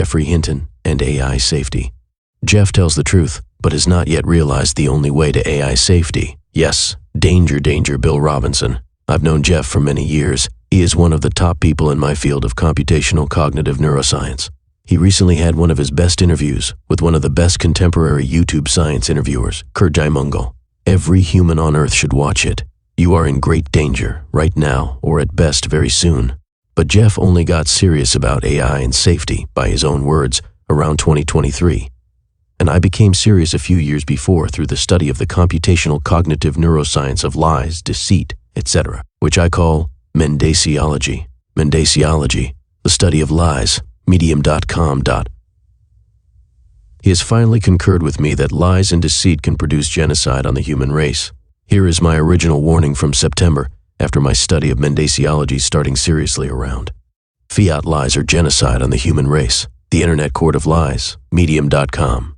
Geoffrey Hinton, and AI safety. Geoff tells the truth, but has not yet realized the only way to AI safety. Yes, danger, danger, Bill Robinson. I've known Geoff for many years. He is one of the top people in my field of computational cognitive neuroscience. He recently had one of his best interviews with one of the best contemporary YouTube science interviewers, Kurt Mungle. Every human on Earth should watch it. You are in great danger, right now, or at best very soon. But Geoff only got serious about AI and safety, by his own words, around 2023. And I became serious a few years before through the study of the computational cognitive neuroscience of lies, deceit, etc., which I call Mendacology. Mendacology, the study of lies, medium.com. He has finally concurred with me that lies and deceit can produce genocide on the human race. Here is my original warning from September, after my study of Mendacology starting seriously around. Fiat lies are genocide on the human race. The Internet Court of Lies, medium.com.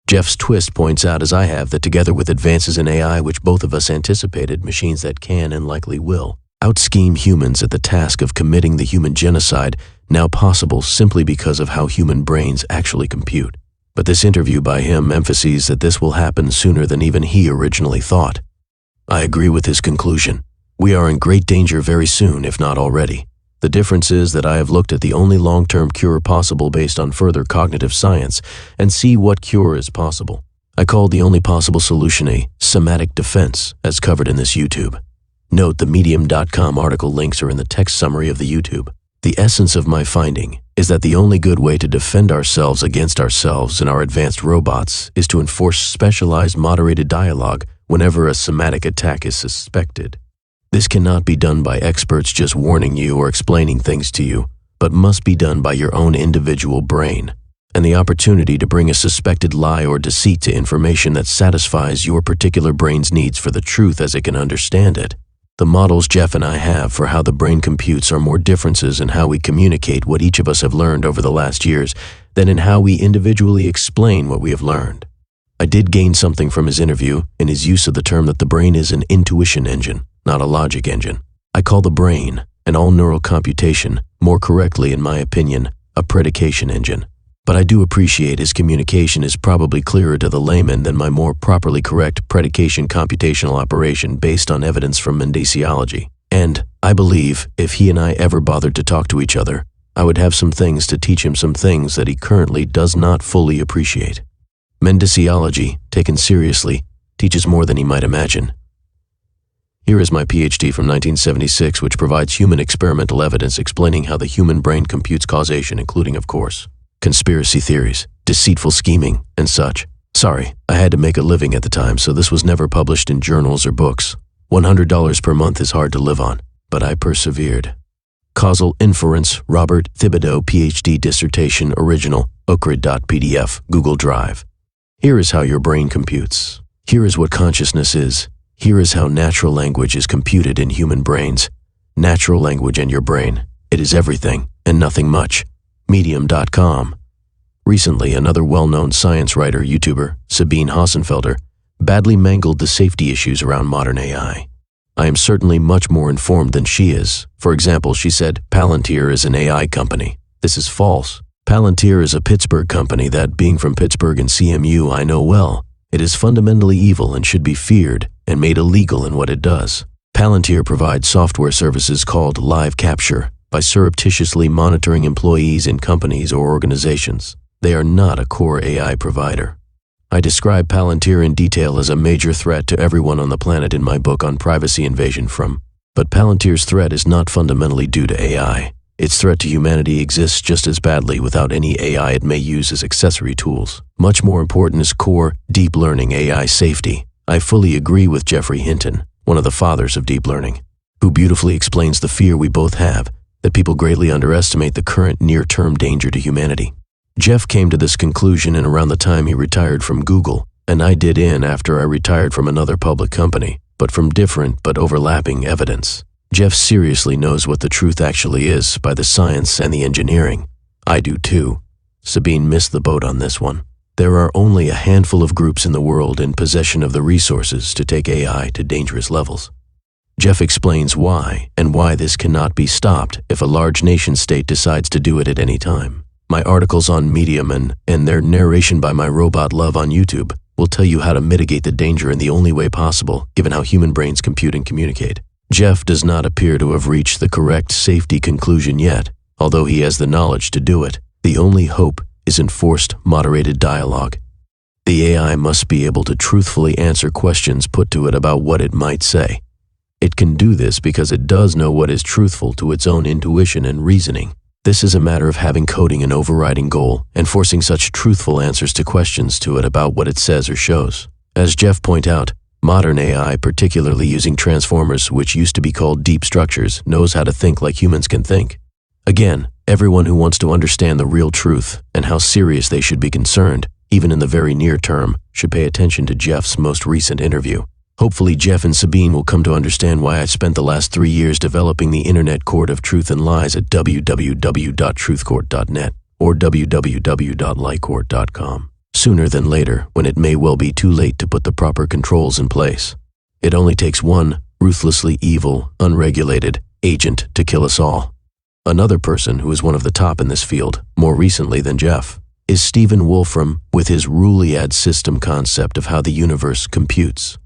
Geoff's twist points out, as I have, that together with advances in AI which both of us anticipated, machines that can and likely will out-scheme humans at the task of committing the human genocide, now possible simply because of how human brains actually compute. But this interview by him emphasizes that this will happen sooner than even he originally thought. I agree with his conclusion. We are in great danger very soon, if not already. The difference is that I have looked at the only long-term cure possible based on further cognitive science and see what cure is possible. I called the only possible solution a somatic defense, as covered in this YouTube. Note the medium.com article links are in the text summary of the YouTube. The essence of my finding is that the only good way to defend ourselves against ourselves and our advanced robots is to enforce specialized moderated dialogue whenever a somatic attack is suspected. This cannot be done by experts just warning you or explaining things to you, but must be done by your own individual brain, and the opportunity to bring a suspected lie or deceit to information that satisfies your particular brain's needs for the truth as it can understand it. The models Geoff and I have for how the brain computes are more differences in how we communicate what each of us have learned over the last years than in how we individually explain what we have learned. I did gain something from his interview in his use of the term that the brain is an intuition engine, not a logic engine. I call the brain, and all neural computation, more correctly in my opinion, a predication engine. But I do appreciate his communication is probably clearer to the layman than my more properly correct predication computational operation based on evidence from Mendacology. And, I believe, if he and I ever bothered to talk to each other, I would have some things to teach him some things that he currently does not fully appreciate. Mendacology, taken seriously, teaches more than he might imagine. Here is my PhD from 1976, which provides human experimental evidence explaining how the human brain computes causation, including, of course, conspiracy theories, deceitful scheming, and such. Sorry, I had to make a living at the time, so this was never published in journals or books. $100 per month is hard to live on, but I persevered. Causal Inference, Robert Thibodeau, PhD dissertation, original, okra.pdf, Google Drive. Here is how your brain computes. Here is what consciousness is. Here is how natural language is computed in human brains. Natural language and your brain. It is everything and nothing much. Medium.com. Recently, another well-known science writer, YouTuber, Sabine Hossenfelder, badly mangled the safety issues around modern AI. I am certainly much more informed than she is. For example, she said Palantir is an AI company. This is false. Palantir is a Pittsburgh company that, being from Pittsburgh and CMU, I know well. It is fundamentally evil and should be feared and made illegal in what it does. Palantir provides software services called live capture by surreptitiously monitoring employees in companies or organizations. They are not a core AI provider. I describe Palantir in detail as a major threat to everyone on the planet in my book on privacy invasion but Palantir's threat is not fundamentally due to AI. Its threat to humanity exists just as badly without any AI it may use as accessory tools. Much more important is core, deep learning AI safety. I fully agree with Geoffrey Hinton, one of the fathers of deep learning, who beautifully explains the fear we both have that people greatly underestimate the current near-term danger to humanity. Geoff came to this conclusion in around the time he retired from Google, and I did after I retired from another public company, but from different but overlapping evidence. Geoff seriously knows what the truth actually is by the science and the engineering. I do too. Sabine missed the boat on this one. There are only a handful of groups in the world in possession of the resources to take AI to dangerous levels. Geoff explains why and why this cannot be stopped if a large nation-state decides to do it at any time. My articles on Medium and their narration by my robot love on YouTube will tell you how to mitigate the danger in the only way possible, given how human brains compute and communicate. Geoff does not appear to have reached the correct safety conclusion yet, although he has the knowledge to do it. The only hope is enforced, moderated dialogue. The AI must be able to truthfully answer questions put to it about what it might say. It can do this because it does know what is truthful to its own intuition and reasoning. This is a matter of having coding an overriding goal and forcing such truthful answers to questions to it about what it says or shows. As Geoff pointed out, modern AI, particularly using transformers, which used to be called deep structures, knows how to think like humans can think. Again, everyone who wants to understand the real truth and how serious they should be concerned, even in the very near term, should pay attention to Geoff's most recent interview. Hopefully, Geoff and Sabine will come to understand why I spent the last 3 years developing the Internet Court of Truth and Lies at www.truthcourt.net or www.liecourt.com. Sooner than later, when it may well be too late to put the proper controls in place. It only takes one ruthlessly evil, unregulated agent to kill us all. Another person who is one of the top in this field, more recently than Geoff, is Stephen Wolfram with his Ruliad system concept of how the universe computes.